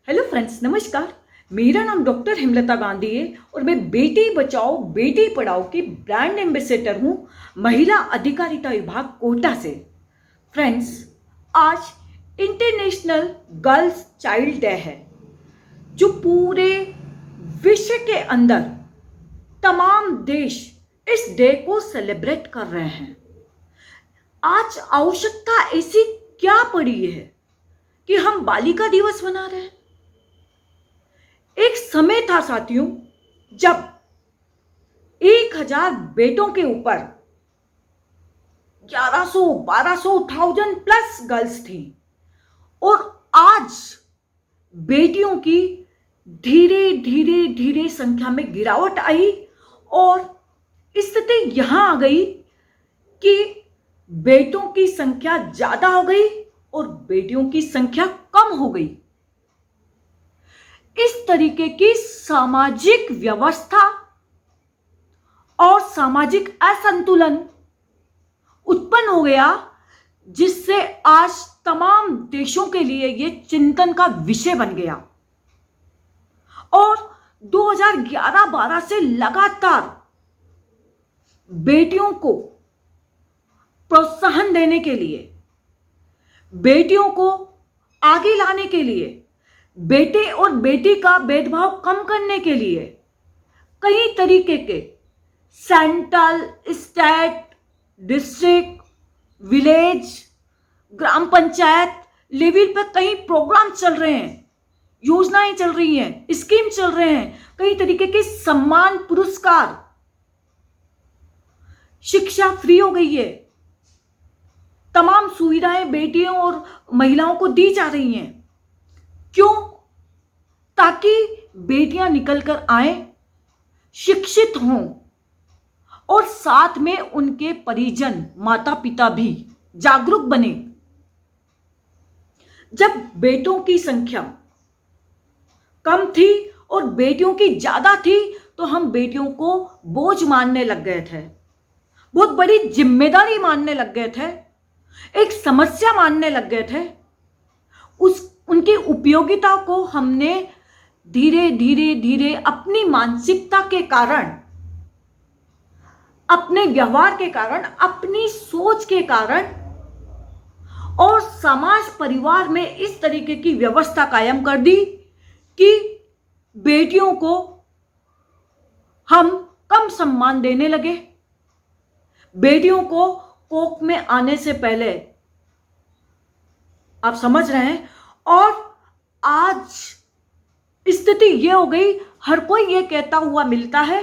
Hello friends, नमस्कार। मेरा नाम डॉक्टर हेमलता गांधी है और मैं बेटी बचाओ बेटी पढ़ाओ की ब्रांड एम्बेसडर हूँ, महिला अधिकारिता विभाग कोटा से। फ्रेंड्स, आज इंटरनेशनल गर्ल्स चाइल्ड डे है, जो पूरे विश्व के अंदर तमाम देश इस डे को सेलिब्रेट कर रहे हैं। आज आवश्यकता ऐसी क्या पड़ी है कि हम बालिका दिवस मना रहे हैं? एक समय था साथियों, जब 1000 बेटों के ऊपर 1100, 1200, 1000 प्लस गर्ल्स थी, और आज बेटियों की धीरे धीरे धीरे संख्या में गिरावट आई और स्थिति यहां आ गई कि बेटों की संख्या ज्यादा हो गई और बेटियों की संख्या कम हो गई। इस तरीके की सामाजिक व्यवस्था और सामाजिक असंतुलन उत्पन्न हो गया, जिससे आज तमाम देशों के लिए यह चिंतन का विषय बन गया। और 2011-12 से लगातार बेटियों को प्रोत्साहन देने के लिए, बेटियों को आगे लाने के लिए, बेटे और बेटी का भेदभाव कम करने के लिए कई तरीके के सेंट्रल, स्टेट, डिस्ट्रिक्ट, विलेज, ग्राम पंचायत लेवल पर कई प्रोग्राम चल रहे हैं, योजनाएं चल रही हैं, स्कीम चल रहे हैं, कई तरीके के सम्मान, पुरस्कार, शिक्षा फ्री हो गई है, तमाम सुविधाएं बेटियों और महिलाओं को दी जा रही हैं। क्यों? ताकि बेटियां निकलकर आए, शिक्षित हों और साथ में उनके परिजन, माता पिता भी जागरूक बने। जब बेटों की संख्या कम थी और बेटियों की ज्यादा थी, तो हम बेटियों को बोझ मानने लग गए थे, बहुत बड़ी जिम्मेदारी मानने लग गए थे, एक समस्या मानने लग गए थे। उनकी उपयोगिता को हमने धीरे धीरे धीरे अपनी मानसिकता के कारण, अपने व्यवहार के कारण, अपनी सोच के कारण और समाज परिवार में इस तरीके की व्यवस्था कायम कर दी कि बेटियों को हम कम सम्मान देने लगे। बेटियों को कोख में आने से पहले, आप समझ रहे हैं, और आज स्थिति यह हो गई, हर कोई यह कहता हुआ मिलता है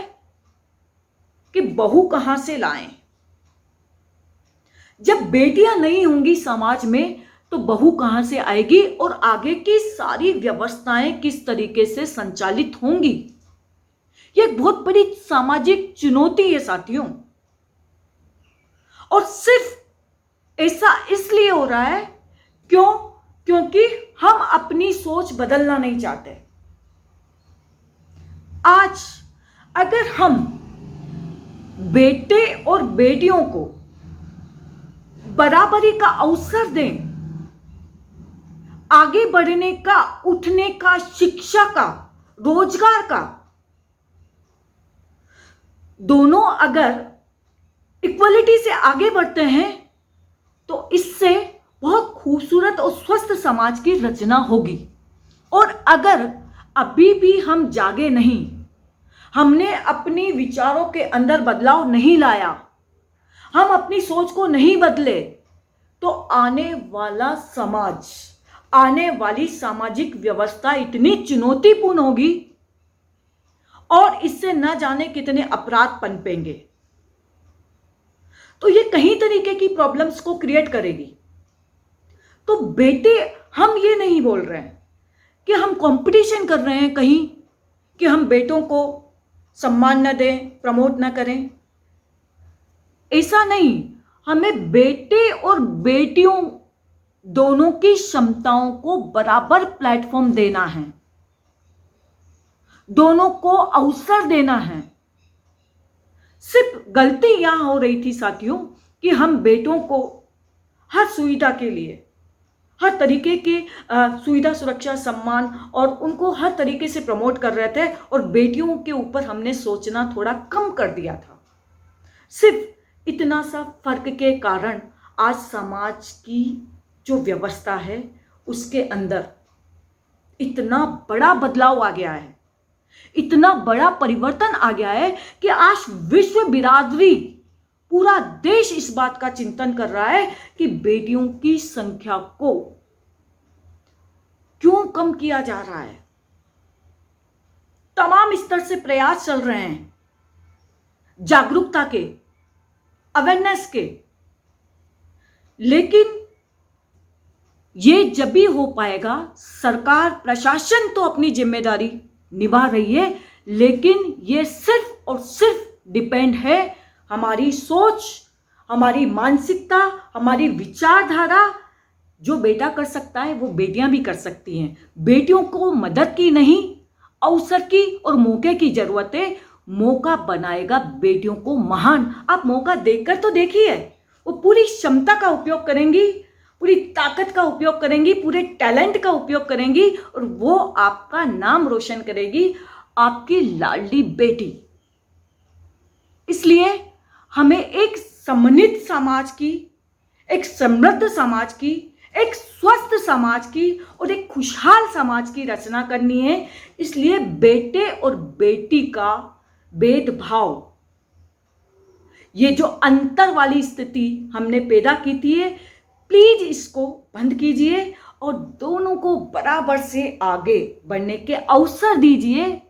कि बहू कहां से लाएं। जब बेटियां नहीं होंगी समाज में, तो बहू कहां से आएगी और आगे की सारी व्यवस्थाएं किस तरीके से संचालित होंगी? यह एक बहुत बड़ी सामाजिक चुनौती है साथियों। और सिर्फ ऐसा इसलिए हो रहा है क्योंकि हम अपनी सोच बदलना नहीं चाहते। आज अगर हम बेटे और बेटियों को बराबरी का अवसर दें, आगे बढ़ने का, उठने का, शिक्षा का, रोजगार का, दोनों अगर इक्वलिटी से आगे बढ़ते हैं, तो इससे बहुत खूबसूरत और स्वस्थ समाज की रचना होगी। और अगर अभी भी हम जागे नहीं, हमने अपनी विचारों के अंदर बदलाव नहीं लाया, हम अपनी सोच को नहीं बदले, तो आने वाला समाज, आने वाली सामाजिक व्यवस्था इतनी चुनौतीपूर्ण होगी और इससे न जाने कितने अपराध पनपेंगे। तो ये कई तरीके की प्रॉब्लम्स को क्रिएट करेगी। तो बेटे, हम ये नहीं बोल रहे हैं कि हम कंपटीशन कर रहे हैं कहीं कि हम बेटों को सम्मान न दें, प्रमोट न करें, ऐसा नहीं। हमें बेटे और बेटियों दोनों की क्षमताओं को बराबर प्लेटफॉर्म देना है, दोनों को अवसर देना है। सिर्फ गलती यहां हो रही थी साथियों कि हम बेटों को हर सुविधा के लिए, हर तरीके के सुविधा, सुरक्षा, सम्मान और उनको हर तरीके से प्रमोट कर रहे थे, और बेटियों के ऊपर हमने सोचना थोड़ा कम कर दिया था। सिर्फ इतना सा फर्क के कारण आज समाज की जो व्यवस्था है उसके अंदर इतना बड़ा बदलाव आ गया है, इतना बड़ा परिवर्तन आ गया है कि आज विश्व बिरादरी, पूरा देश इस बात का चिंतन कर रहा है कि बेटियों की संख्या को क्यों कम किया जा रहा है। तमाम स्तर से प्रयास चल रहे हैं जागरूकता के, अवेयरनेस के, लेकिन ये जब भी हो पाएगा, सरकार प्रशासन तो अपनी जिम्मेदारी निभा रही है, लेकिन ये सिर्फ और सिर्फ डिपेंड है हमारी सोच, हमारी मानसिकता, हमारी विचारधारा। जो बेटा कर सकता है वो बेटियां भी कर सकती हैं। बेटियों को मदद की नहीं, अवसर की और मौके की जरूरत है। मौका बनाएगा बेटियों को महान। आप मौका देखकर तो देखिए, वो पूरी क्षमता का उपयोग करेंगी, पूरी ताकत का उपयोग करेंगी, पूरे टैलेंट का उपयोग करेंगी, और वो आपका नाम रोशन करेगी, आपकी लाडली बेटी। इसलिए हमें एक सम्मानित समाज की, एक समृद्ध समाज की, एक स्वस्थ समाज की और एक खुशहाल समाज की रचना करनी है। इसलिए बेटे और बेटी का भेदभाव, ये जो अंतर वाली स्थिति हमने पैदा की थी, प्लीज इसको बंद कीजिए और दोनों को बराबर से आगे बढ़ने के अवसर दीजिए,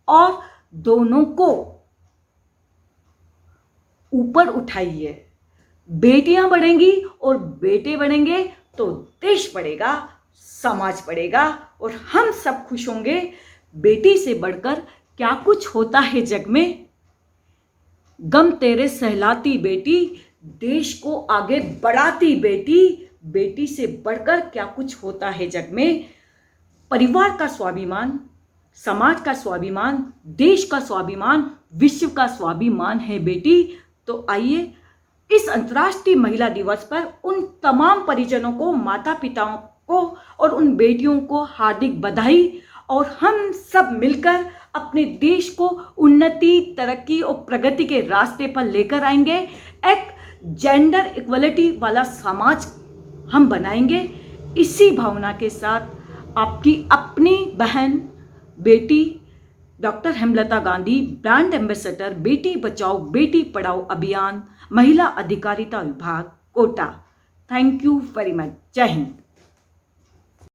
और दोनों को ऊपर उठाइए। बेटियां बढ़ेंगी और बेटे बढ़ेंगे तो देश बढ़ेगा, समाज बढ़ेगा और हम सब खुश होंगे। बेटी से बढ़कर क्या कुछ होता है जग में, गम तेरे सहलाती बेटी, देश को आगे बढ़ाती बेटी। बेटी से बढ़कर क्या कुछ होता है जग में। परिवार का स्वाभिमान, समाज का स्वाभिमान, देश का स्वाभिमान, विश्व का स्वाभिमान है बेटी। तो आइए इस अंतर्राष्ट्रीय महिला दिवस पर उन तमाम परिजनों को, माता पिताओं को और उन बेटियों को हार्दिक बधाई, और हम सब मिलकर अपने देश को उन्नति, तरक्की और प्रगति के रास्ते पर लेकर आएंगे। एक जेंडर इक्वलिटी वाला समाज हम बनाएंगे। इसी भावना के साथ आपकी अपनी बहन बेटी doctor Hemlata Gandhi, brand ambassador, बेटी बचाओ बेटी पढ़ाओ अभियान, महिला अधिकारिता विभाग, Kota. Thank you very much. जय हिंद।